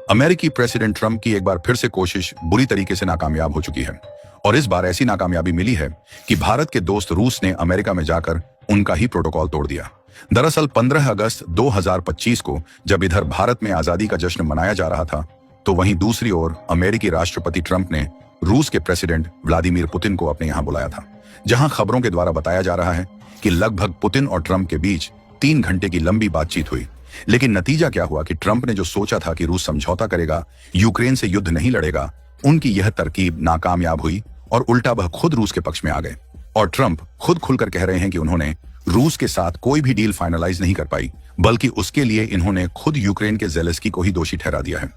अमेरिकी president Trump की एक बार फिर से कोशिश बुरी तरीके से नाकामयाब हो चुकी है और इस बार ऐसी नाकामयाबी मिली है कि भारत के दोस्त रूस ने अमेरिका में जाकर उनका ही प्रोटोकॉल तोड़ दिया। दरअसल 15 अगस्त 2025 को जब इधर भारत में आजादी का जश्न मनाया जा रहा था, तो वहीं दूसरी ओर अमेरिकी राष्ट्रपति ट्रंप ने रूस के प्रेसिडेंट व्लादिमीर पुतिन को अपने यहां बुलाया था, जहां खबरों के द्वारा बताया जा रहा है कि लगभग पुतिन और ट्रंप के बीच 3 घंटे की लंबी बातचीत हुई। लेकिन नतीजा क्या हुआ कि ट्रंप ने जो सोचा था कि रूस समझौता करेगा, यूक्रेन से युद्ध नहीं लड़ेगा, उनकी यह तरकीब नाकामयाब हुई और उल्टा वह खुद रूस के पक्ष में आ गए। और ट्रंप खुद खुलकर कह रहे हैं कि उन्होंने रूस के साथ कोई भी डील फाइनलाइज नहीं कर पाई, बल्कि उसके लिए इन्होंने खुद यूक्रेन के ज़ेलेंस्की को ही दोषी ठहरा दिया है।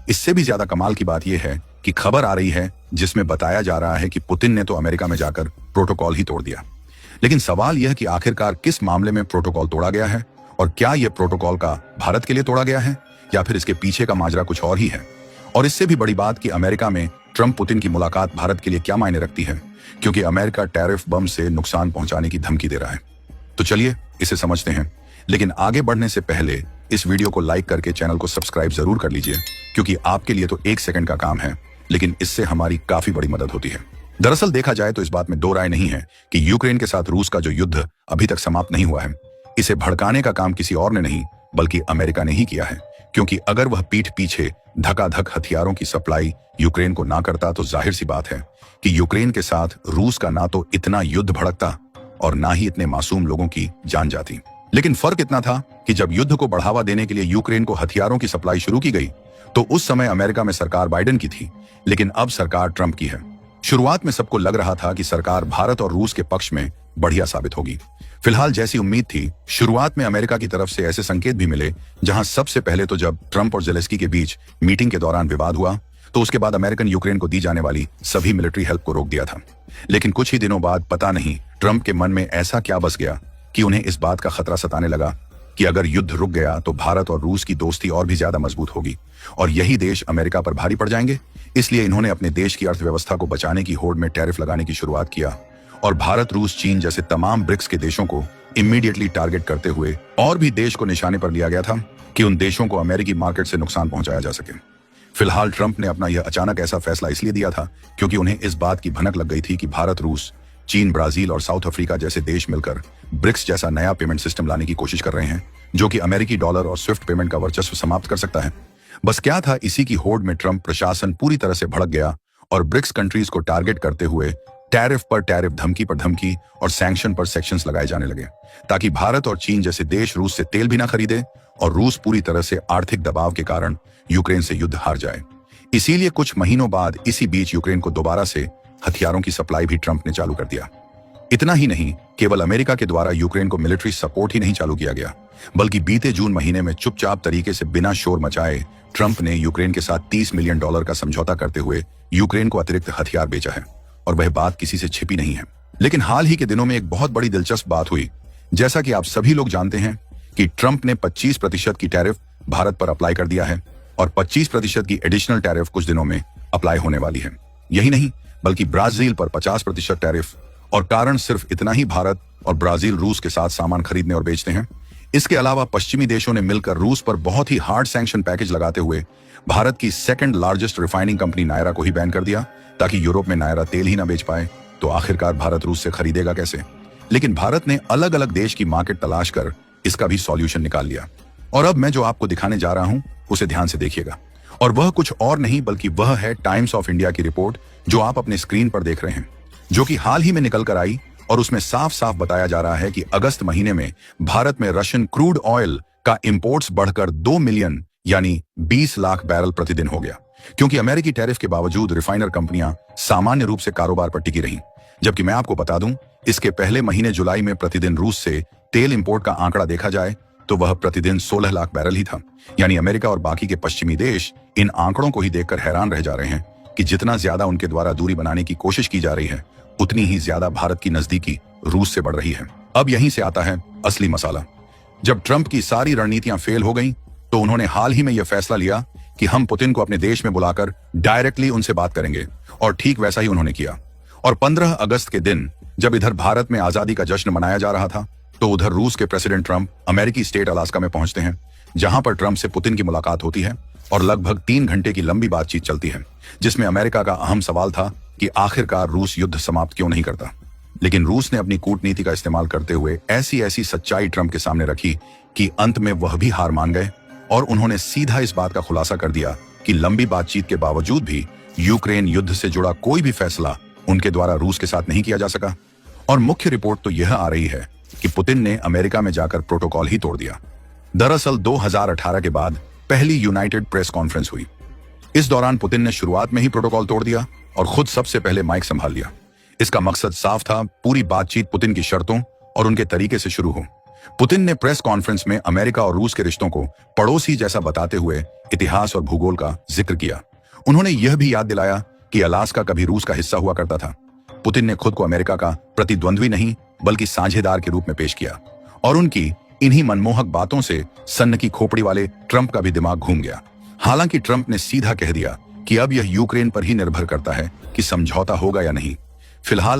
इससे भी ज्यादा कमाल की बात यह है कि खबर आ रही है जिसमें बताया जा रहा है कि पुतिन ने तो अमेरिका में जाकर प्रोटोकॉल ही तोड़ दिया। लेकिन सवाल यह कि आखिरकार किस मामले में प्रोटोकॉल तोड़ा गया है और क्या यह प्रोटोकॉल का भारत के लिए तोड़ा गया है या फिर इसके पीछे का माजरा कुछ और ही है। और इससे भी बड़ी बात कि अमेरिका में ट्रंप पुतिन की मुलाकात भारत के लिए क्या मायने रखती है, क्योंकि अमेरिका टैरिफ बम से नुकसान पहुंचाने की धमकी दे रहा है। तो चलिए इसे समझते हैं, लेकिन आगे बढ़ने से पहले इस वीडियो को लाइक करके चैनल को सब्सक्राइब जरूर कर लीजिए, क्योंकि आपके लिए तो 1 सेकंड का काम है, लेकिन इससे हमारी काफी बड़ी मदद होती है। दरअसल देखा जाए तो इस बात में दो राय नहीं है कि यूक्रेन के साथ रूस का जो युद्ध अभी तक समाप्त नहीं हुआ है, इसे भड़काने का काम किसी और ने नहीं बल्कि अमेरिका ने ही किया है। क्योंकि अगर वह पीठ पीछे धकाधक हथियारों की सप्लाई यूक्रेन को ना करता, तो जाहिर सी बात है कि यूक्रेन के साथ रूस का ना तो इतना युद्ध भड़कता और ना ही इतने मासूम लोगों की जान जाती। लेकिन फर्क इतना था कि जब युद्ध को बढ़ावा देने के लिए यूक्रेन को हथियारों की सप्लाई शुरू की गई, तो उस समय अमेरिका में सरकार बाइडेन की थी, लेकिन अब सरकार ट्रंप की है। शुरुआत में सबको लग रहा था कि सरकार भारत और रूस के पक्ष में बढ़िया साबित होगी। फिलहाल जैसी उम्मीद थी, शुरुआत में अमेरिका की तरफ से ऐसे संकेत भी मिले, जहां सबसे पहले तो जब ट्रंप और ज़ेलेंस्की के बीच मीटिंग के दौरान विवाद हुआ, तो उसके बाद अमेरिकन यूक्रेन को दी जाने वाली सभी मिलिट्री हेल्प को रोक दिया था। लेकिन कुछ ही दिनों बाद पता नहीं ट्रंप के मन में ऐसा क्या बस गया कि उन्हें इस बात का खतरा सताने लगा कि अगर युद्ध रुक गया तो भारत और रूस की दोस्ती और भी ज्यादा मजबूत होगी और यही देश अमेरिका पर भारी पड़ जाएंगे। इसलिए इन्होंने अपने देश की अर्थव्यवस्था को बचाने की होड़ में टैरिफ लगाने की शुरुआत किया और भारत, रूस, चीन जैसे तमाम ब्रिक्स के देशों को इमीडिएटली टारगेट करते हुए और भी देश को निशाने पर लिया गया था कि उन देशों को अमेरिकी मार्केट से नुकसान पहुंचाया जा सके। फिलहाल ट्रंप ने अपना यह अचानक ऐसा फैसला इसलिए दिया था क्योंकि उन्हें इस बात की भनक लग गई थी कि भारत, रूस, चीन, ब्राजील और साउथ अफ्रीका जैसे देश मिलकर ब्रिक्स जैसा नया पेमेंट सिस्टम लाने की कोशिश कर रहे हैं, जो कि अमेरिकी डॉलर और स्विफ्ट पेमेंट का वर्चस्व समाप्त कर सकता है। बस क्या था, इसी की होड़ में ट्रंप प्रशासन पूरी तरह से भड़क गया और ब्रिक्स कंट्रीज को टारगेट करते हुए टैरिफ पर टैरिफ, धमकी पर धमकी और सैंक्शन पर सेक्शंस लगाए जाने लगे, ताकि भारत और चीन जैसे देश रूस से तेल भी ना खरीदे और रूस पूरी तरह से आर्थिक दबाव के कारण यूक्रेन से युद्ध हार जाए। इसीलिए कुछ महीनों बाद इसी बीच यूक्रेन को दोबारा से हथियारों की सप्लाई भी ट्रंप ने चालू कर दिया। इतना ही नहीं, केवल अमेरिका के द्वारा यूक्रेन को मिलिट्री सपोर्ट ही नहीं चालू किया गया, बल्कि बीते जून महीने में चुपचाप तरीके से बिना शोर मचाए ट्रंप ने यूक्रेन के साथ $30 मिलियन का समझौता करते हुए यूक्रेन को अतिरिक्त हथियार बेचा है और वह बात किसी से छिपी नहीं है। लेकिन हाल ही के दिनों में एक बहुत बड़ी दिलचस्प बात हुई। जैसा कि आप सभी लोग जानते हैं कि ट्रंप ने 25% की टैरिफ भारत पर अप्लाई कर दिया है और 25% की एडिशनल टैरिफ कुछ दिनों में अप्लाई होने वाली है। यही नहीं, बल्कि ब्राजील पर 50% टैरिफ, और कारण सिर्फ इतना ही, भारत और ब्राजील रूस के साथ सामान खरीदने और बेचते हैं। इसके अलावा पश्चिमी देशों ने मिलकर रूस पर बहुत ही हार्ड सैंक्शन पैकेज लगाते हुए भारत की second largest refining company Nayara को ही बैन कर दिया, ताकि यूरोप में नायरा तेल ही ना बेच पाए। तो आखिरकार भारत रूस से खरीदेगा कैसे? लेकिन भारत ने अलग अलग देश की मार्केट तलाश कर इसका भी सॉल्यूशन निकाल लिया। और अब मैं जो आपको दिखाने जा रहा हूं उसे ध्यान से देखिएगा, और वह कुछ और नहीं बल्कि वह है टाइम्स ऑफ इंडिया की रिपोर्ट जो आप अपने स्क्रीन पर देख रहे हैं, जो कि हाल ही में निकल कर आई और उसमें साफ साफ बताया जा रहा है कि अगस्त महीने में भारत में रशियन क्रूड ऑयल का इंपोर्ट्स बढ़कर 2 मिलियन यानी 20 लाख बैरल प्रतिदिन हो गया, क्योंकि अमेरिकी टैरिफ के बावजूद रिफाइनर कंपनियां सामान्य रूप से कारोबार पर टिकी रहीं। जबकि मैं आपको बता दूं, इसके पहले महीने जुलाई में प्रतिदिन रूस से तेल इंपोर्ट का आंकड़ा देखा जाए तो वह प्रतिदिन 16 लाख बैरल ही था। यानी अमेरिका और बाकी के पश्चिमी देश इन आंकड़ों को ही देखकर हैरान रह जा रहे हैं कि जितना ज्यादा उनके द्वारा दूरी बनाने की कोशिश की जा रही है, उतनी ही ज्यादा भारत की नजदीकी रूस से बढ़ रही है। अब यहीं से आता है असली मसाला। जब ट्रंप की सारी रणनीतियां फेल हो गईं, तो उन्होंने हाल ही में यह फैसला लिया कि हम पुतिन को अपने देश में बुलाकर डायरेक्टली उनसे बात करेंगे, और ठीक वैसा ही उन्होंने किया। और 15 अगस्त के दिन जब इधर भारत में आजादी का जश्न मनाया जा रहा था, तो उधर रूस के प्रेसिडेंट ट्रंप अमेरिकी स्टेट अलास्का में पहुंचते हैं, जहां पर ट्रंप से पुतिन की मुलाकात होती है और लगभग 3 घंटे की लंबी बातचीत चलती है, जिसमें अमेरिका का अहम सवाल था कि आखिरकार रूस युद्ध समाप्त क्यों नहीं करता। लेकिन रूस ने अपनी कूटनीति का इस्तेमाल करते हुए ऐसी ऐसी सच्चाई ट्रंप के सामने रखी कि अंत में वह भी हार मान गए और उन्होंने सीधा इस बात का खुलासा कर दिया कि लंबी बातचीत के बावजूद भी यूक्रेन युद्ध से जुड़ा कोई भी फैसला उनके द्वारा रूस के साथ नहीं किया जा सका। और मुख्य रिपोर्ट तो यह आ रही है कि पुतिन ने अमेरिका में जाकर प्रोटोकॉल ही तोड़ दिया। दरअसल 2018 के बाद पहली यूनाइटेड प्रेस कॉन्फ्रेंस हुई। इस दौरान पुतिन ने शुरुआत में ही प्रोटोकॉल तोड़ दिया और खुद सबसे पहले माइक संभाल लिया। इसका मकसद साफ था, पूरी बातचीत पुतिन की शर्तों और उनके तरीके से शुरू हो। पुतिन ने प्रेस कॉन्फ्रेंस में अमेरिका और रूस के रिश्तों को पड़ोसी जैसा बताते हुए इतिहास और भूगोल का जिक्र किया। उन्होंने यह भी याद दिलाया कि अलास्का कभी रूस का हिस्सा हुआ करता था। पुतिन ने खुद को अमेरिका का प्रतिद्वंद्वी नहीं बल्कि साझेदार के रूप में पेश किया और उनकी इन्हीं मनमोहक बातों से सन्न की खोपड़ी वाले ट्रंप का भी दिमाग घूम गया। हालांकि ट्रंप ने सीधा कह दिया कि अब यह यूक्रेन पर ही निर्भर करता है कि समझौता होगा या नहीं। फिलहाल